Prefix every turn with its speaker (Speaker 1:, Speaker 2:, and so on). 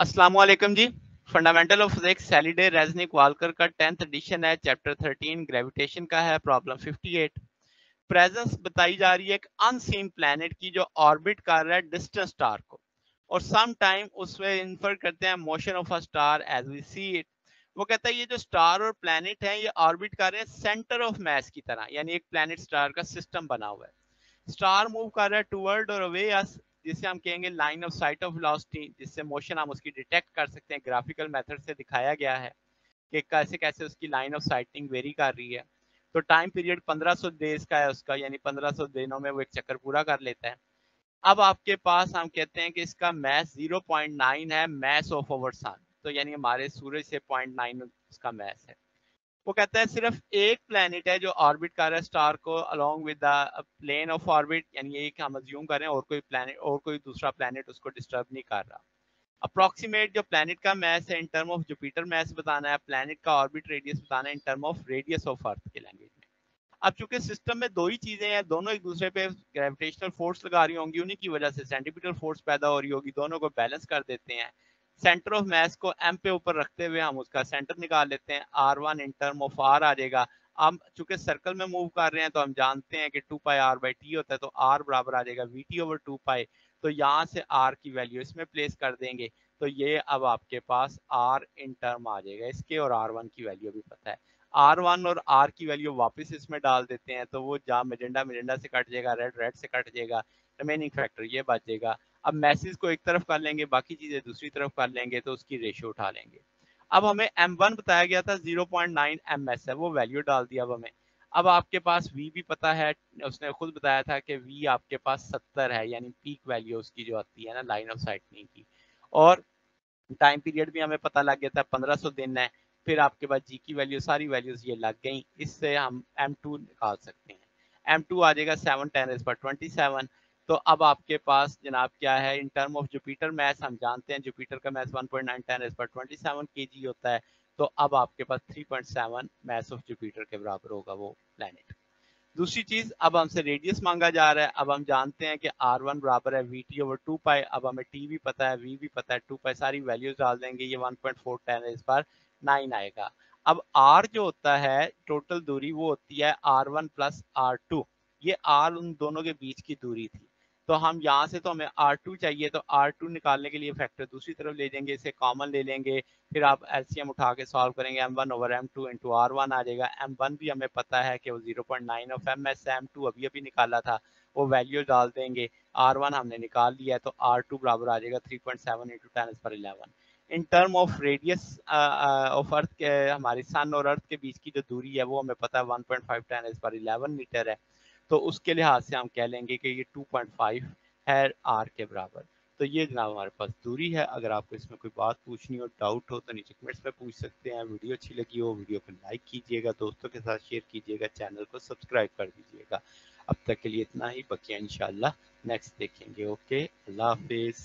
Speaker 1: अस्सलाम वालेकुम जी। Fundamental of physics Halliday Resnick Walker का 10th एडिशन है। चैप्टर 13 ग्रेविटेशन का है। प्रॉब्लम 58। प्रेजेंस बताई जा रही है एक अनसीन प्लैनेट की जो ऑर्बिट कर रहा है डिस्टेंस स्टार को, और सम टाइम उसमें इन्फर करते हैं motion of a star as we see it. वो कहता है ये जो स्टार और प्लैनेट है ये ऑर्बिट कर रहे हैं सेंटर ऑफ मैस की तरह, यानी एक प्लैनेट स्टार का सिस्टम बना हुआ है। स्टार मूव कर रहा है टूवर्ड और अवे अस, जिसे हम कहेंगे line of site of velocity, जिससे मोशन हम उसकी डिटेक्ट कर सकते हैं। ग्राफिकल मेथड से दिखाया गया है कि कैसे कैसे उसकी लाइन ऑफ साइटिंग वेरी कर रही है। तो टाइम पीरियड 1500 डेज का है उसका, यानी 1500 दिनों में वो एक चक्कर पूरा कर लेता है। अब आपके पास हम कहते हैं कि इसका मैस 0.9 है, मैस ऑफ अवर सन, तो यानी हमारे सूरज से 0.9 उसका मैस है। वो कहता है सिर्फ एक प्लेनेट है जो ऑर्बिट कर रहा है स्टार को along with the plane of orbit, यानी एक हम अज्यूम कर रहे हैं और कोई प्लेनेट और कोई दूसरा प्लेनेट उसको डिस्टर्ब नहीं कर रहा। अप्रोक्सीमेट जो प्लेनेट का मैस है in term of Jupiter mass बताना है, प्लेनेट का ऑर्बिट रेडियस बताना है in term of radius of earth के लैंग्वेज में। अब चूंकि सिस्टम में दो ही चीजें हैं, दोनों एक दूसरे पे ग्रेविटेशनल फोर्स लगा रही होंगी, उन्हीं की वजह से सेंटीमीटर फोर्स पैदा हो रही होगी, दोनों को बैलेंस कर देते हैं। सेंटर ऑफ मैस को एम पे ऊपर रखते हुए हम उसका सेंटर निकाल लेते हैं। R1 in term of R आ जाएगा। हम चूंकि सर्कल में मूव कर रहे हैं तो हम जानते हैं कि 2πr/t होता है, तो r बराबर आ जाएगा vt/2π। तो यहाँ से r की वैल्यू इसमें प्लेस कर देंगे, तो ये अब आपके पास r इन टर्म आ जाएगा इसके, और R1 की वैल्यू भी पता है। R1 और R की वैल्यू वापस इसमें डाल देते हैं, तो वो जहाँ मेजेंडा मेजेंडा से कट जाएगा, रेड रेड से कट जाएगा, रिमेनिंग फैक्टर ये बच जाएगा। अब मैसेज को एक तरफ कर लेंगे, बाकी चीजें दूसरी तरफ कर लेंगे, तो उसकी रेशियो उठा लेंगे। अब हमें M1 बताया गया था 0.9 ms है, वो वैल्यू डाल दिया अब हमें। अब आपके पास V भी पता है, उसने खुद बताया था कि V आपके पास 70 है, यानी पीक वैल्यू उसकी जो आती है ना लाइन ऑफ साइटनिंग की। और टाइम पीरियड भी हमें पता लग गया था 1500 दिन है। फिर आपके पास जी की वैल्यू, सारी वैल्यूज ये लग गई, इससे हम M2 निकाल सकते हैं। M2 आ जाएगा 7×10⁻27। तो अब आपके पास जनाब क्या है in term of Jupiter mass, हम जानते हैं जुपिटर का मैस 1.9×10⁻27 kg होता है। तो अब आपके पास 3.7 मैस ऑफ जुपिटर के बराबर होगा वो प्लैनेट। दूसरी चीज, अब हमसे रेडियस मांगा जा रहा है। अब हम जानते हैं कि R1 बराबर है vt/2π। अब हमें t भी पता है, v भी पता है, 2π, सारी वैल्यूज डाल देंगे, ये 1.4×10⁻9 आएगा। अब r जो होता है टोटल दूरी, वो होती है R1 + R2। ये r उन दोनों के बीच की दूरी थी। तो हम यहाँ से, तो हमें R2 चाहिए, तो R2 निकालने के लिए फैक्टर दूसरी तरफ ले जाएंगे, इसे कॉमन ले लेंगे। फिर आप एलसीएम उठा के सॉल्व करेंगे, M1/M2 इंटू R1 आ जाएगा। M1 भी हमें पता है कि वो 0.9 ऑफ ms है। M2 अभी अभी निकाला था, वो वैल्यू डाल देंगे। R1 हमने निकाल लिया है, तो R2 बराबर आ जाएगा 3.7 into 10⁻11। In term of radius of earth के, हमारी सन और अर्थ के बीच की जो दूरी है वो हमें पता है 1.5 10⁻11 मीटर है। तो उसके लिहाज से हम कह लेंगे कि ये 2.5 है r के बराबर। तो ये जनाब हमारे पास दूरी है। अगर आपको इसमें कोई बात पूछनी हो, डाउट हो, तो नीचे कमेंट्स में पूछ सकते हैं। वीडियो अच्छी लगी हो, वीडियो को लाइक कीजिएगा, दोस्तों के साथ शेयर कीजिएगा, चैनल को सब्सक्राइब कर दीजिएगा। अब तक के लिए इतना ही, बकिया इंशाल्लाह नेक्स्ट देखेंगे। ओके, अल्लाह हाफिज।